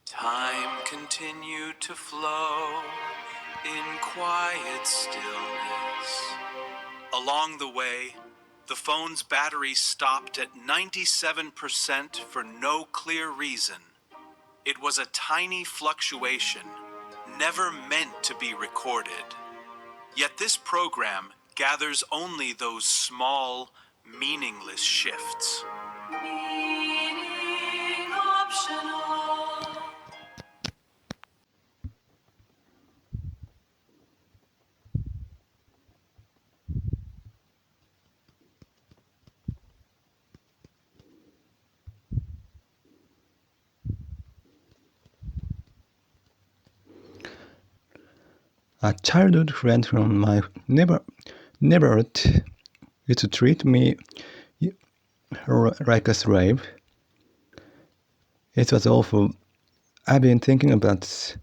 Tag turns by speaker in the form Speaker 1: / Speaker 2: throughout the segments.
Speaker 1: Time continued to flow in quiet stillness. Along the way, the phone's battery stopped at 97% for no clear reason. It was a tiny fluctuation, never meant to be recorded. Yet this program gathers only those small, meaningless shifts. Meaning optional.
Speaker 2: A childhood friend from my neighborhood used to treat me like a slave. It was awful. I've been thinking about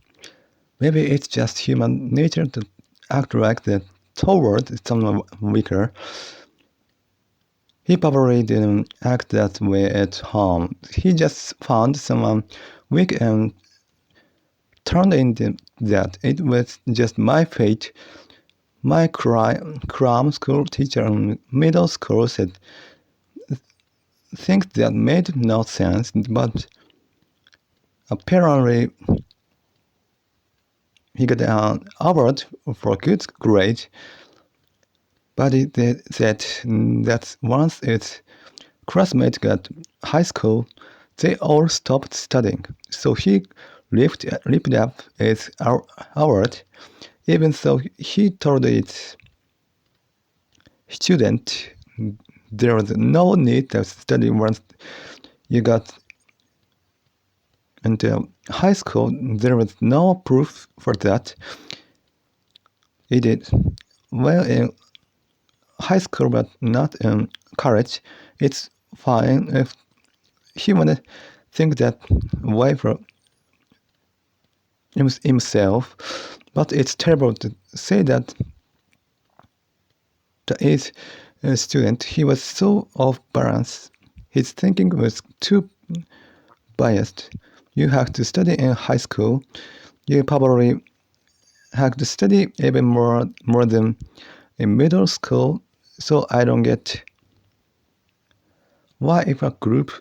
Speaker 2: maybe it's just human nature to act like that toward someone weaker. He probably didn't act that way at home. He just found someone weak and turned into that. It was just my fate. My cram school teacher in middle school said things that made no sense, but apparently he got an award for good grade. But he said that once its classmates got high school, they all stopped studying. So he ripped up its award, even though he told its student there was no need to study once you got into high school. There was no proof for that. He did well in high school, but not in college. It's fine if he wanna think that way for himself, but it's terrible to say that to his student. He was so off balance. His thinking was too biased. You have to study in high school. You probably have to study even more than in middle school. So I don't get why if a group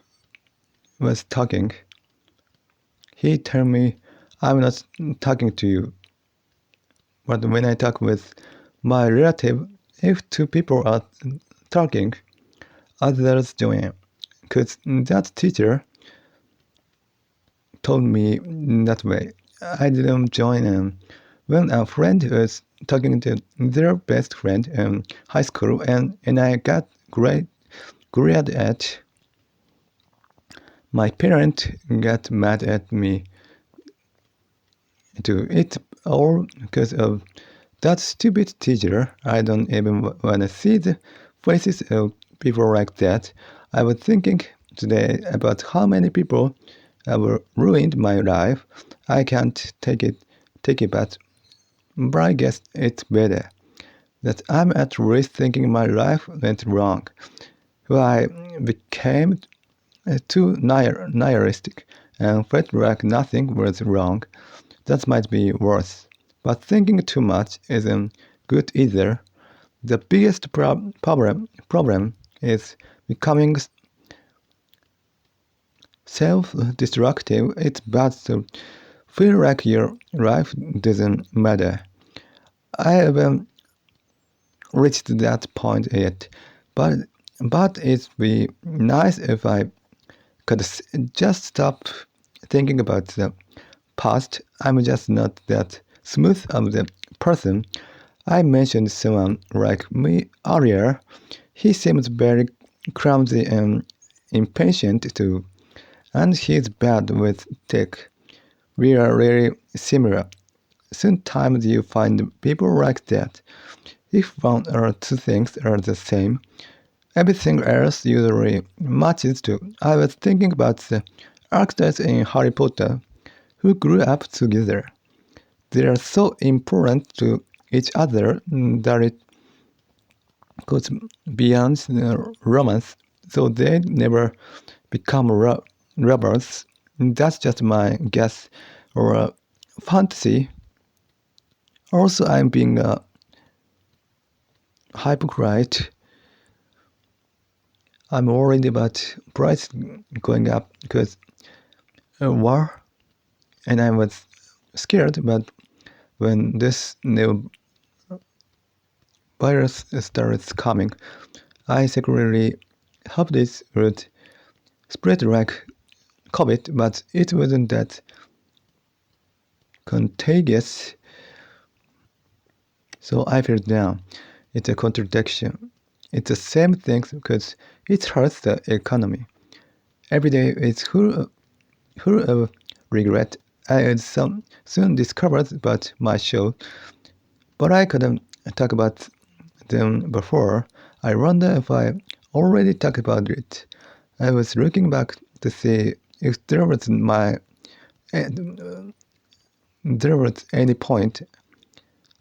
Speaker 2: was talking, he tell me I'm not talking to you. But when I talk with my relative, if two people are talking, others join in. Because that teacher told me that way. I didn't join in. When a friend was talking to their best friend in high school and I got grade at, my parents got mad at me too. It's all because of that stupid teacher. I don't even want to see the faces of people like that. I was thinking today about how many people have ruined my life. I can't take it, but I guess it's better that I'm at least thinking my life went wrong. Well, I became too nihilistic and felt like nothing was wrong. That might be worse. But thinking too much isn't good either. The biggest problem is becoming self-destructive. It's bad to feel like your life doesn't matter. I haven't reached that point yet, but it'd be nice if I could just stop thinking about the past. I'm just not that smooth of the person. I mentioned someone like me earlier. He seems very clumsy and impatient too, and he's bad with tech. We are really similar. Sometimes you find people like that. If one or two things are the same, everything else usually matches too. I was thinking about the actors in Harry Potter who grew up together. They are so important to each other that it goes beyond romance, so they never become robbers. That's just my guess or a fantasy. Also, I'm being a hypocrite. I'm worried about price going up because of war, and I was scared. But when this new virus starts coming, I secretly hope this would spread like COVID, but it wasn't that contagious. So I feel down. It's a contradiction. It's the same thing because it hurts the economy. Every day it's full of regret. I had some soon discovered about my show, but I couldn't talk about them before. I wonder if I already talked about it. I was looking back to see if there was any point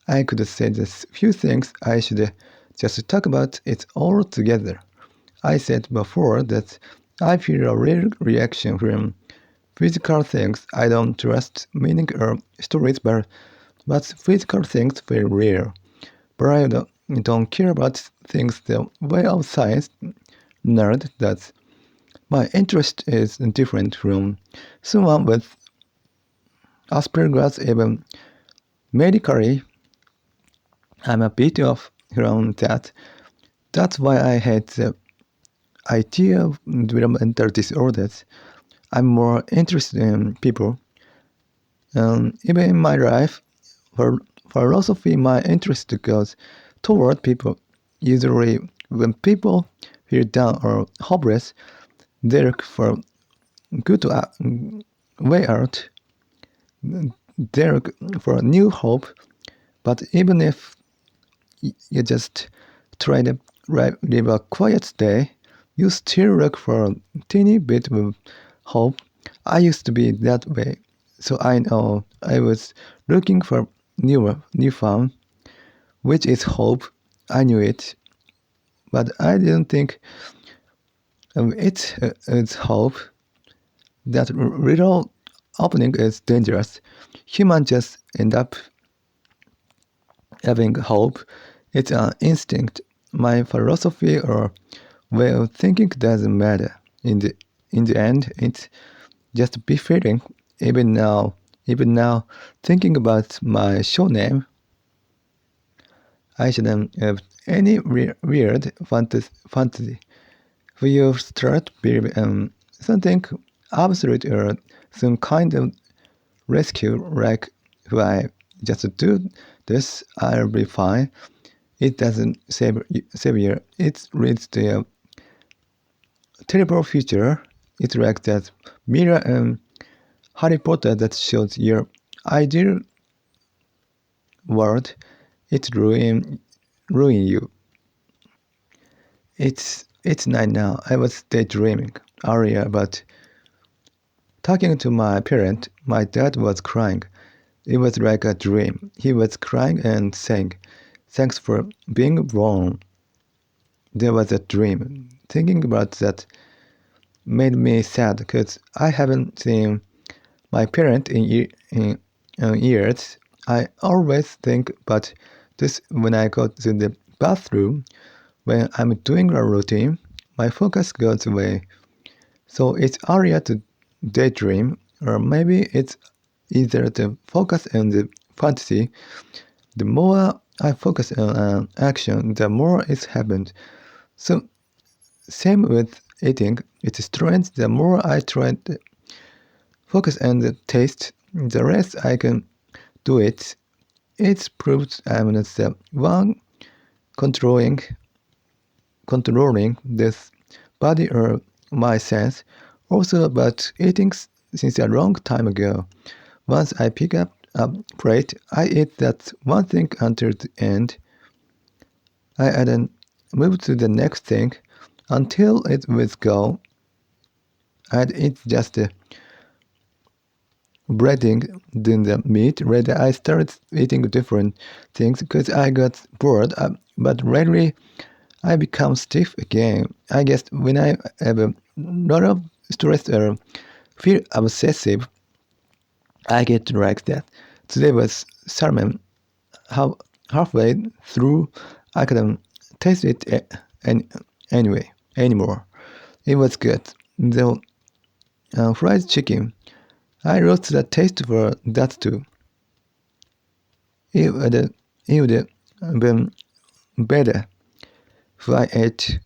Speaker 2: I could say the few things I should just talk about it all together. I said before that I feel a real reaction from physical things. I don't trust meaning or stories, but physical things feel real. But I don't care about things the way of science nerd does. My interest is different from someone with Asperger's. Even medically, I'm a bit off from that. That's why I hate the idea of developmental disorders. I'm more interested in people. Even in my life, for philosophy, my interest goes toward people. Usually, when people feel down or hopeless, they look for good way out. They look for a new hope. But even if you just try to live a quiet day, you still look for a teeny bit of hope. I used to be that way, so I know I was looking for newfound, which is hope. I knew it, but I didn't think it's hope. That little opening is dangerous. Humans just end up having hope. It's an instinct. My philosophy or way of thinking doesn't matter. In the end, it's just be feeling. Even now, thinking about my show name, I shouldn't have any weird fantasy. If you start believing something absolute or some kind of rescue, like if I just do this, I'll be fine. It doesn't save you. It leads to a terrible future. It's like that mirror in Harry Potter that shows your ideal world. It ruin you. It's night now. I was daydreaming earlier about talking to my parent. My dad was crying. It was like a dream. He was crying and saying, "Thanks for being born." There was a dream. Thinking about that made me sad because I haven't seen my parent in years. I always think about this when I go to the bathroom. When I'm doing a routine, my focus goes away. So it's easier to daydream, or maybe it's either the focus and the fantasy. The more I focus on an action, the more it's happened. So same with eating. It's strange. The more I try to focus on the taste, the less I can do it. It proves I'm not the one controlling this body or my sense. Also about eating since a long time ago. Once I pick up a plate, I eat that one thing until the end. I then move to the next thing until it was gone. I'd eat just the breading, then the meat. Later, I started eating different things because I got bored. But lately, I become stiff again. I guess when I have a lot of stressed or feel obsessive, I get like that. Today was sermon. Halfway through, I couldn't taste it anymore. It was good. The fried chicken, I lost the taste for that too. It would have been better if I ate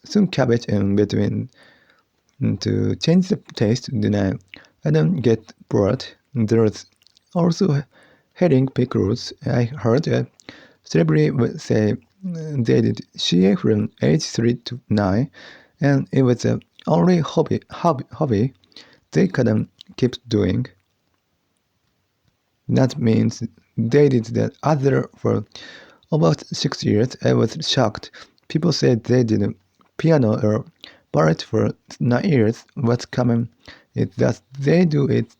Speaker 2: some cabbage in between to change the taste. Then I don't get bored. There's also herring pickles. I heard a celebrity say they did CA from age 3 to 9, and it was the only hobby they couldn't keep doing. That means they did the other for about 6 years. I was shocked. People said they did piano or ballet for 9 years. What's common is that they do it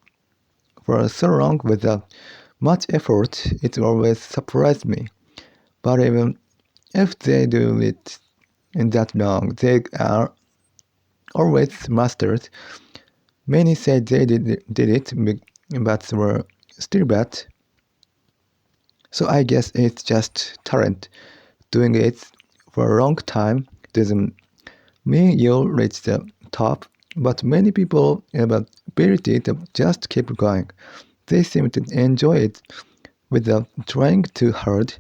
Speaker 2: for so long without much effort. It always surprised me. But even if they do it that long, they are always masters. Many say they did it, but were still bad. So I guess it's just talent. Doing it for a long time doesn't mean you'll reach the top, but many people have the ability to just keep going. They seem to enjoy it without trying too hard.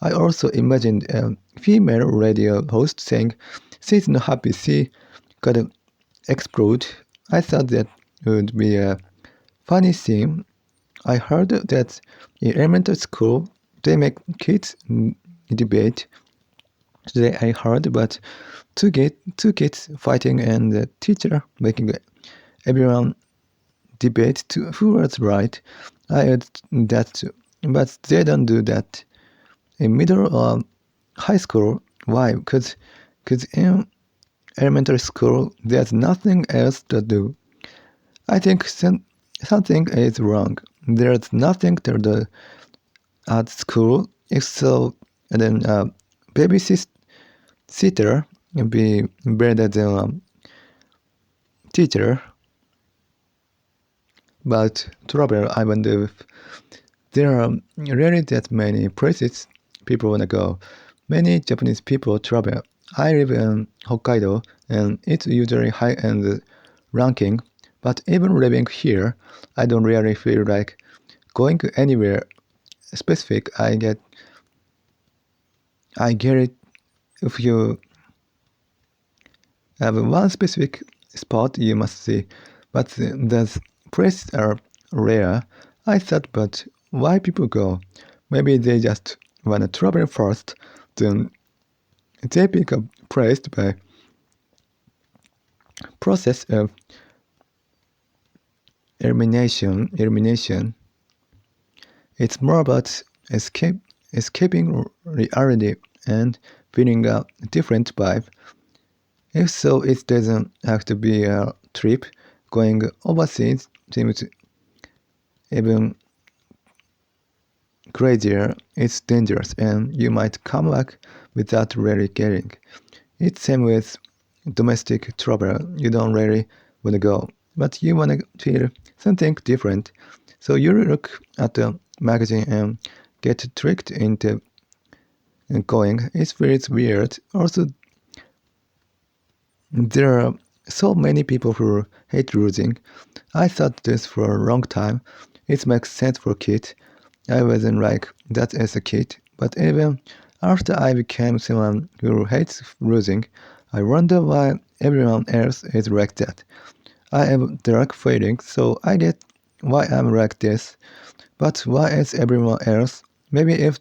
Speaker 2: I also imagined a female radio host saying she's not happy she got explode. I thought that would be a funny thing. I heard that in elementary school they make kids debate. Today I heard about two kids fighting and the teacher making everyone debate to who was right. I heard that too. But they don't do that in middle or high school. Why? Because in elementary school there's nothing else to do. I think something is wrong. There's nothing to do at school except then babysitter be better than teacher. But trouble, I wonder if there are really that many places people wanna go. Many Japanese people travel. I live in Hokkaido and it's usually high-end ranking, but even living here, I don't really feel like going anywhere specific. I get it if you have one specific spot you must see, but those places are rare. I thought, but why people go? Maybe they just wanna travel first, then they pick a place by process of elimination. It's more about escaping reality and feeling a different vibe. If so, it doesn't have to be a trip. Going overseas seems even crazier. It's dangerous and you might come back without really caring. It's same with domestic travel. You don't really want to go, but you want to feel something different. So you look at the magazine and get tricked into going. It feels weird. Also, there are so many people who hate losing. I thought this for a long time. It makes sense for kids. I wasn't like that as a kid, but even after I became someone who hates losing, I wonder why everyone else is like that. I have dark feelings, so I get why I'm like this. But why is everyone else? Maybe if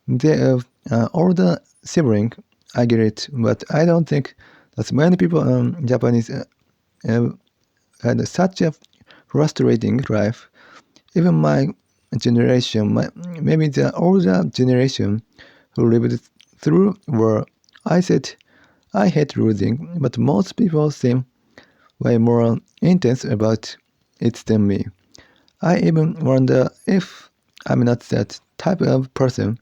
Speaker 2: they have an older sibling, I get it, but I don't think that many people in Japanese have had such a frustrating life. Even my generation, maybe the older generation who lived through war, I said I hate losing, but most people seem way more intense about it than me. I even wonder if I'm not that type of person.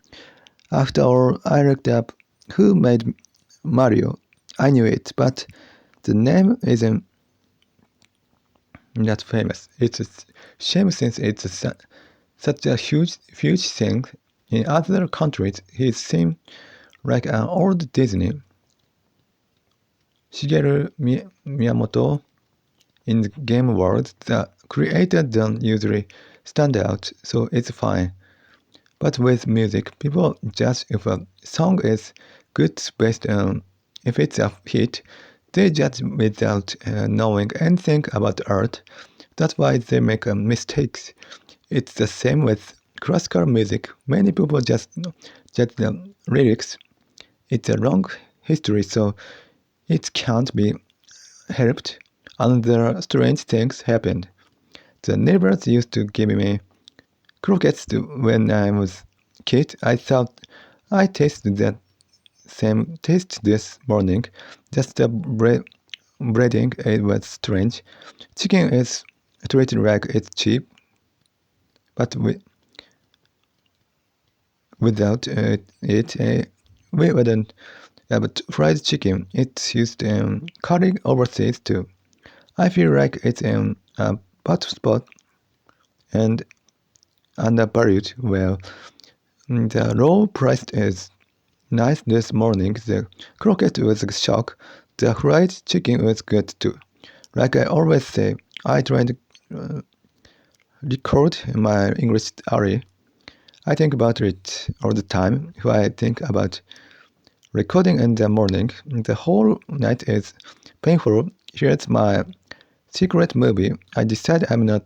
Speaker 2: After all, I looked up who made Mario. I knew it, but The name isn't that famous. It's a shame since it's such a huge thing. In other countries, he seemed like an old Disney. Shigeru Miyamoto, in the game world, the creators don't usually stand out, so it's fine. But with music, people judge if a song is good based on if it's a hit. They judge without knowing anything about art. That's why they make mistakes. It's the same with classical music. Many people just judge the lyrics. It's a long history, so it can't be helped. Other strange things happened. The neighbors used to give me croquettes when I was a kid. I thought I tasted that same taste this morning. Just the breading, it was strange. Chicken is treated like it's cheap, but without we wouldn't. But fried chicken, it's used in curry overseas too. I feel like it's in a hot spot and undervalued. Well, the low price is nice this morning. The croquette was a shock. The fried chicken was good too. Like I always say, I try to record my English early. I think about it all the time. If I think about recording in the morning, the whole night is painful. Here's my secret movie. I decide I'm not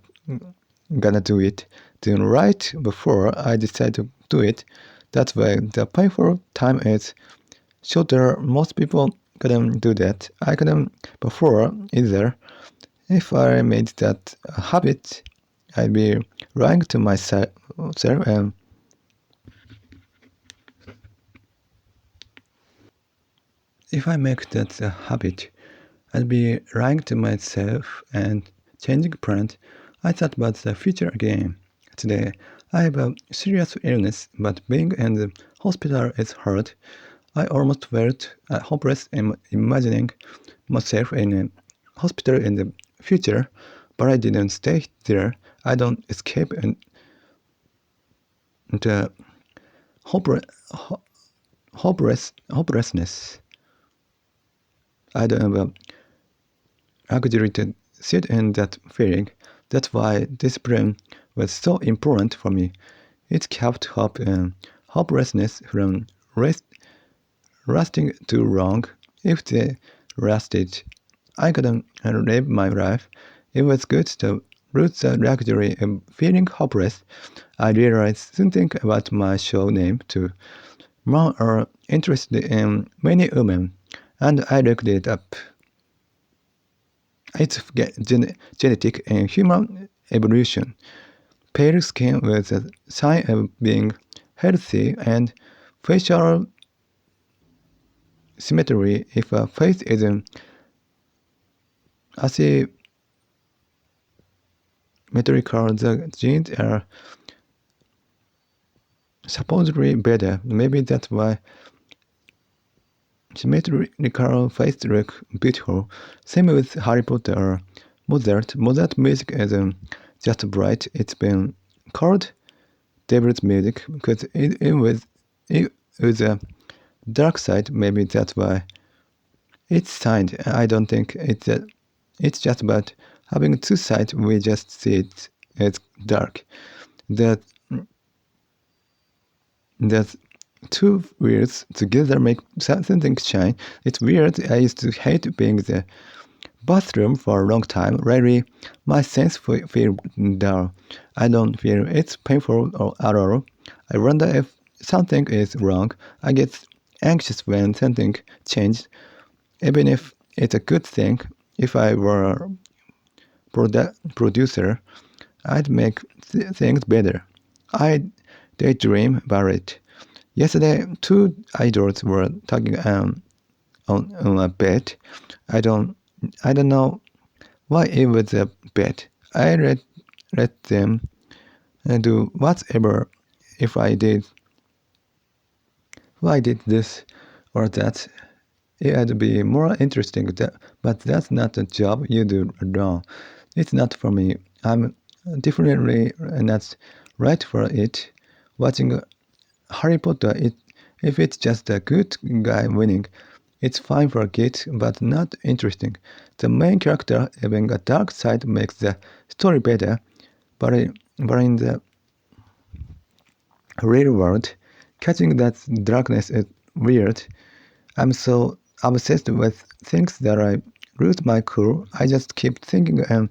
Speaker 2: gonna do it. Then right before I decide to do it, that way the painful time is shorter. Most people couldn't do that. I couldn't before either. If I made that a habit, I'd be lying to myself and if I make that a habit, I'd be lying to myself and changing plans. I thought about the future again. Today, I have a serious illness, but being in the hospital is hard. I almost felt hopeless imagining myself in a hospital in the future, but I didn't stay there. I don't escape the hopelessness. I don't have a luxury to sit in that feeling. That's why discipline was so important for me. It kept hope and hopelessness from lasting too long. If they lasted, I couldn't live my life. It was good to lose the luxury of feeling hopeless. I realized something about my show name too. Men are interested in many women, and I looked it up. It's genetic and human evolution. Pale skin was a sign of being healthy, and facial symmetry. If a face isn't asymmetrical, the genes are supposedly better. Maybe that's why symmetrical faces look beautiful. Same with Harry Potter or Mozart. Mozart music isn't just bright. It's been called devil's music because it was a dark side. Maybe that's why it's signed. I don't think it's just about having two sides. We just see it as dark. That two wheels together make something shine. It's weird. I used to hate being in the bathroom for a long time. Lately, my sense feel dull. I don't feel it's painful at all. I wonder if something is wrong. I get anxious when something changes, even if it's a good thing. If I were a producer, I'd make things better. I daydream about it. Yesterday, two idols were talking on a bed. I don't know why it was a bed. I let them do whatever. If I did this or that, it'd be more interesting, but that's not the job you do alone. It's not for me. I'm definitely not right for it. Watching Harry Potter, if it's just a good guy winning, it's fine for kids, but not interesting. The main character having a dark side makes the story better, but in the real world, catching that darkness is weird. I'm so obsessed with things that I lose my cool. I just keep thinking and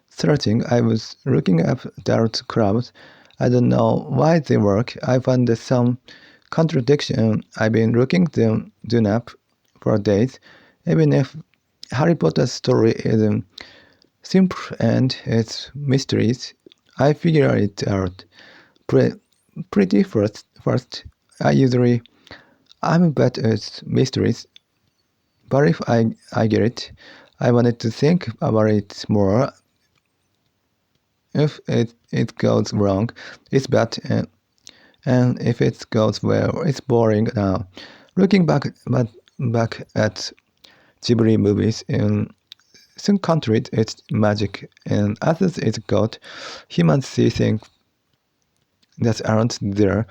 Speaker 2: searching. I was looking up dark clouds. I don't know why they work. I found some contradiction. I've been looking them up for days. Even if Harry Potter's story is simple and its mysteries, I figure it out pretty first. I'm bad at mysteries, but if I get it, I wanted to think about it more. If it goes wrong, it's bad, and if it goes well, it's boring now. Looking back at Ghibli movies, in some countries it's magic, and others it's God. Humans see things that aren't there.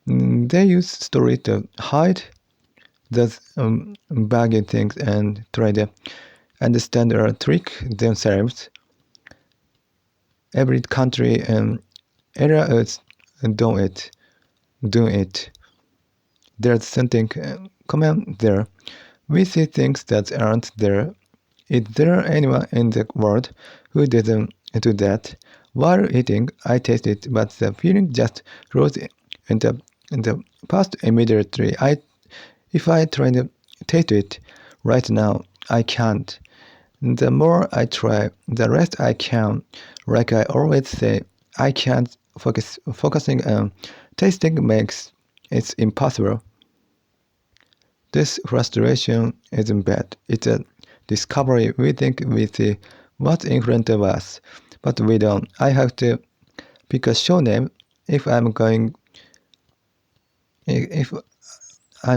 Speaker 2: They use story to hide those baggy things and try to understand or trick themselves. Every country and era is doing it. There's something common there. We see things that aren't there. Is there anyone in the world who doesn't do that? While eating, I tasted, but the feeling just rose in the past immediately. If I try to taste it right now, I can't. The more I try, the less I can. Like I always say, I can't focusing on tasting makes it impossible. This frustration isn't bad. It's a discovery. We think we see what's in front of us, but we don't. I have to pick a show name if I'm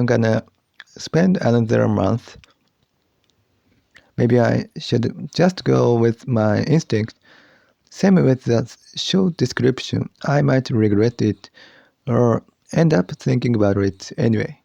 Speaker 2: gonna spend another month. Maybe I should just go with my instinct. Same with the show description. I might regret it or end up thinking about it anyway.